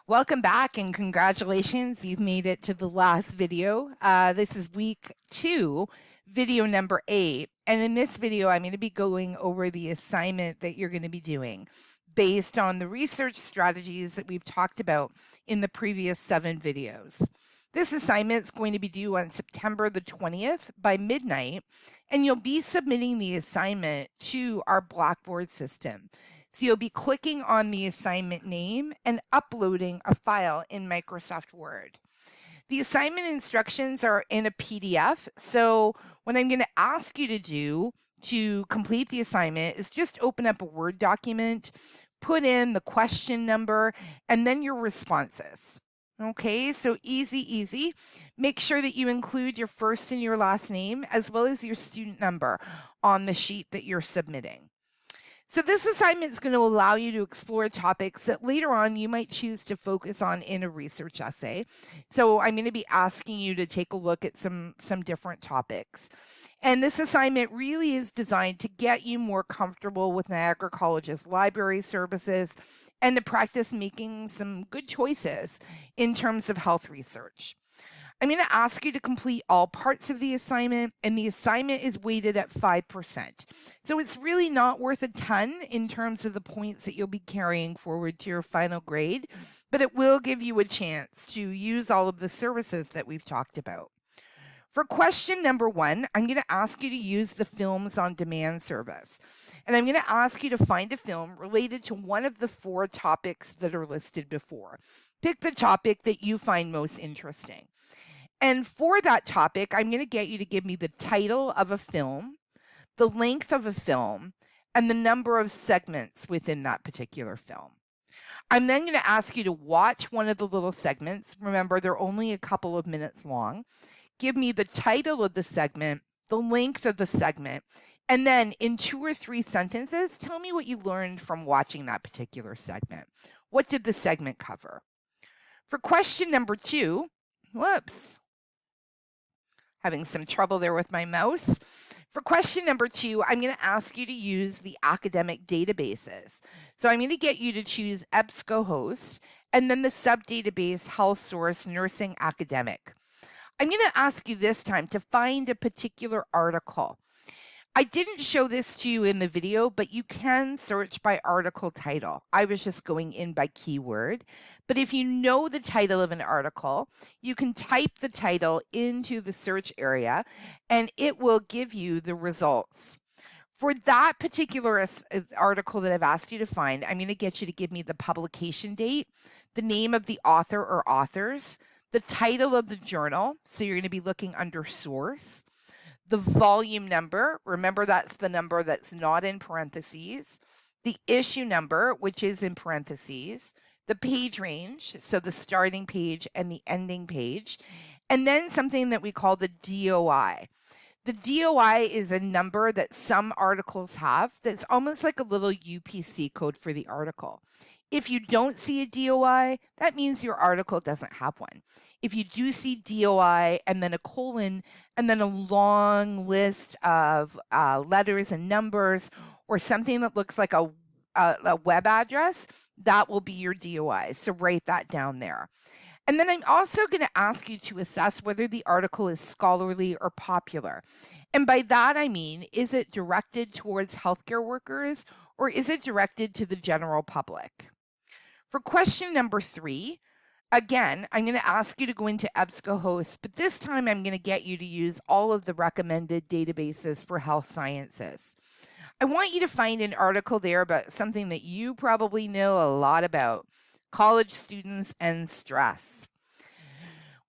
Welcome back and congratulations. You've made it to the last video. This is week 2, video number 8. And in this video, I'm going to be going over the assignment that you're going to be doing based on the research strategies that we've talked about in the previous 7 videos. This assignment is going to be due on September the 20th by midnight, and you'll be submitting the assignment to our Blackboard system. So you'll be clicking on the assignment name and uploading a file in Microsoft Word. The assignment instructions are in a PDF. So what I'm going to ask you to do to complete the assignment is just open up a Word document, put in the question number, and then your responses. Okay, so easy. Make sure that you include your first and your last name as well as your student number on the sheet that you're submitting. So this assignment is going to allow you to explore topics that later on you might choose to focus on in a research essay. So I'm going to be asking you to take a look at some different topics. And this assignment really is designed to get you more comfortable with Niagara College's library services and to practice making some good choices in terms of health research. I'm going to ask you to complete all parts of the assignment, and the assignment is weighted at 5%. So it's really not worth a ton in terms of the points that you'll be carrying forward to your final grade, but it will give you a chance to use all of the services that we've talked about. For question number 1, I'm going to ask you to use the Films on Demand service. And I'm going to ask you to find a film related to one of the 4 topics that are listed before. Pick the topic that you find most interesting. And for that topic, I'm going to get you to give me the title of a film, the length of a film, and the number of segments within that particular film. I'm then going to ask you to watch one of the little segments. Remember, they're only a couple of minutes long. Give me the title of the segment, the length of the segment, and then in 2 or 3 sentences, tell me what you learned from watching that particular segment. What did the segment cover? For question number 2, having some trouble there with my mouse. For question number 2, I'm going to ask you to use the academic databases. So I'm going to get you to choose EBSCOhost and then the subdatabase HealthSource Nursing Academic. I'm going to ask you this time to find a particular article. I didn't show this to you in the video, but you can search by article title. I was just going in by keyword. But if you know the title of an article, you can type the title into the search area and it will give you the results. For that particular article that I've asked you to find, I'm going to get you to give me the publication date, the name of the author or authors, the title of the journal. So you're going to be looking under source. The volume number, remember that's the number that's not in parentheses, the issue number, which is in parentheses, the page range, so the starting page and the ending page, and then something that we call the DOI. The DOI is a number that some articles have that's almost like a little UPC code for the article. If you don't see a DOI, that means your article doesn't have one. If you do see DOI and then a colon and then a long list of letters and numbers or something that looks like a web address, that will be your DOI. So write that down there. And then I'm also going to ask you to assess whether the article is scholarly or popular. And by that, I mean, is it directed towards healthcare workers or is it directed to the general public? For question number 3, again, I'm going to ask you to go into EBSCOhost, but this time I'm going to get you to use all of the recommended databases for health sciences. I want you to find an article there about something that you probably know a lot about, college students and stress.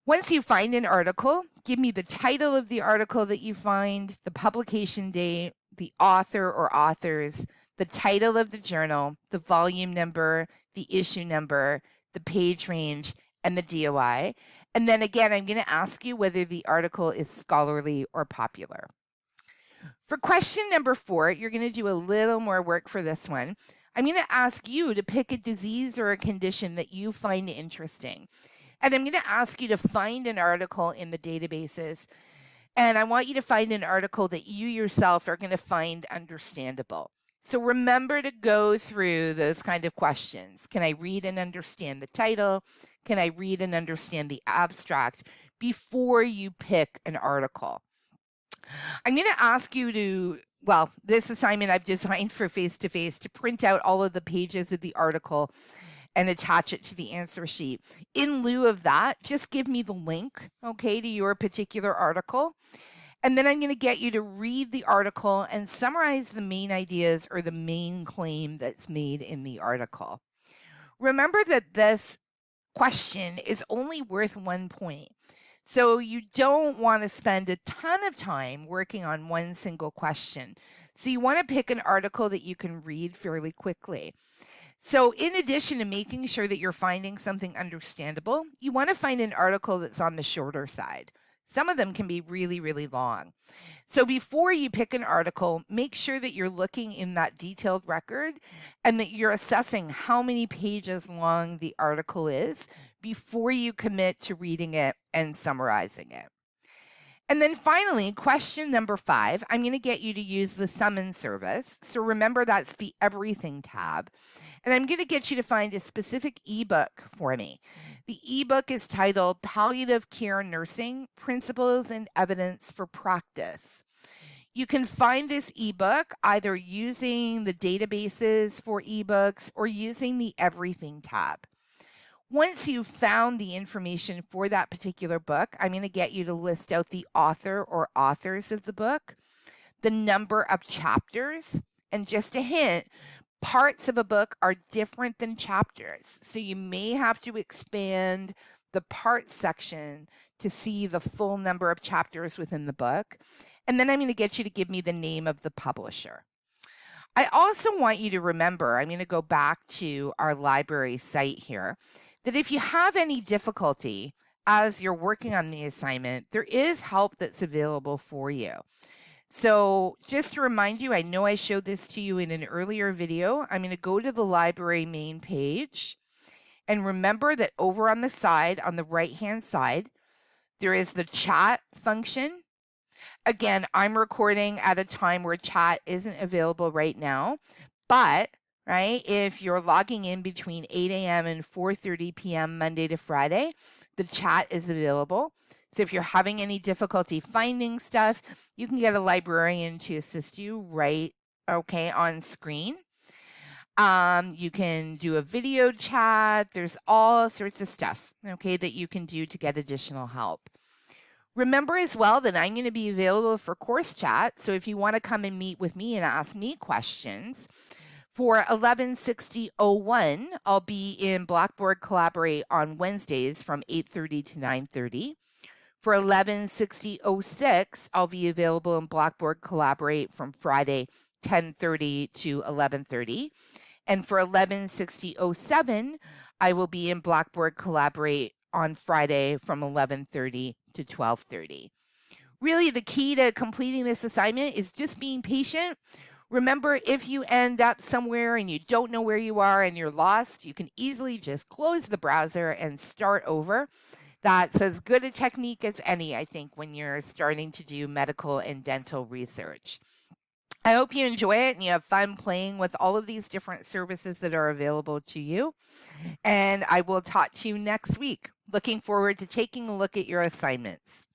Once you find an article, give me the title of the article that you find, the publication date, the author or authors, the title of the journal, the volume number, the issue number, the page range, and the DOI. And then again, I'm going to ask you whether the article is scholarly or popular. For question number 4, you're going to do a little more work for this one. I'm going to ask you to pick a disease or a condition that you find interesting. And I'm going to ask you to find an article in the databases. And I want you to find an article that you yourself are going to find understandable. So remember to go through those kind of questions. Can I read and understand the title? Can I read and understand the abstract before you pick an article? I'm going to ask you to, well, this assignment I've designed for face-to-face to print out all of the pages of the article and attach it to the answer sheet. In lieu of that, just give me the link, okay, to your particular article. And then I'm going to get you to read the article and summarize the main ideas or the main claim that's made in the article. Remember that this question is only worth 1 point. So you don't want to spend a ton of time working on one single question. So you want to pick an article that you can read fairly quickly. So in addition to making sure that you're finding something understandable, you want to find an article that's on the shorter side. Some of them can be really, really long. So before you pick an article, make sure that you're looking in that detailed record and that you're assessing how many pages long the article is before you commit to reading it and summarizing it. And then finally, question number 5, I'm going to get you to use the summons service. So remember, that's the everything tab. And I'm going to get you to find a specific ebook for me. The ebook is titled Palliative Care Nursing, Principles and Evidence for Practice. You can find this ebook either using the databases for ebooks or using the Everything tab. Once you've found the information for that particular book, I'm going to get you to list out the author or authors of the book, the number of chapters, and just a hint, parts of a book are different than chapters. So you may have to expand the parts section to see the full number of chapters within the book. And then I'm going to get you to give me the name of the publisher. I also want you to remember, I'm going to go back to our library site here, that if you have any difficulty as you're working on the assignment, there is help that's available for you. So just to remind you, I know I showed this to you in an earlier video. I'm going to go to the library main page. And remember that over on the side, on the right-hand side, there is the chat function. Again, I'm recording at a time where chat isn't available right now, but right, if you're logging in between 8 a.m. and 4:30 p.m. Monday to Friday, the chat is available. So if you're having any difficulty finding stuff, you can get a librarian to assist you right, okay, on screen. You can do a video chat. There's all sorts of stuff, okay, that you can do to get additional help. Remember as well that I'm going to be available for course chat. So if you want to come and meet with me and ask me questions, for 1160-01, I'll be in Blackboard Collaborate on Wednesdays from 8:30 to 9:30. For 1160-06, I'll be available in Blackboard Collaborate from Friday 10:30 to 11:30. And for 1160-07, I will be in Blackboard Collaborate on Friday from 11:30 to 12:30. Really, the key to completing this assignment is just being patient. Remember, if you end up somewhere and you don't know where you are and you're lost, you can easily just close the browser and start over. That's as good a technique as any, I think, when you're starting to do medical and dental research. I hope you enjoy it and you have fun playing with all of these different services that are available to you. And I will talk to you next week. Looking forward to taking a look at your assignments.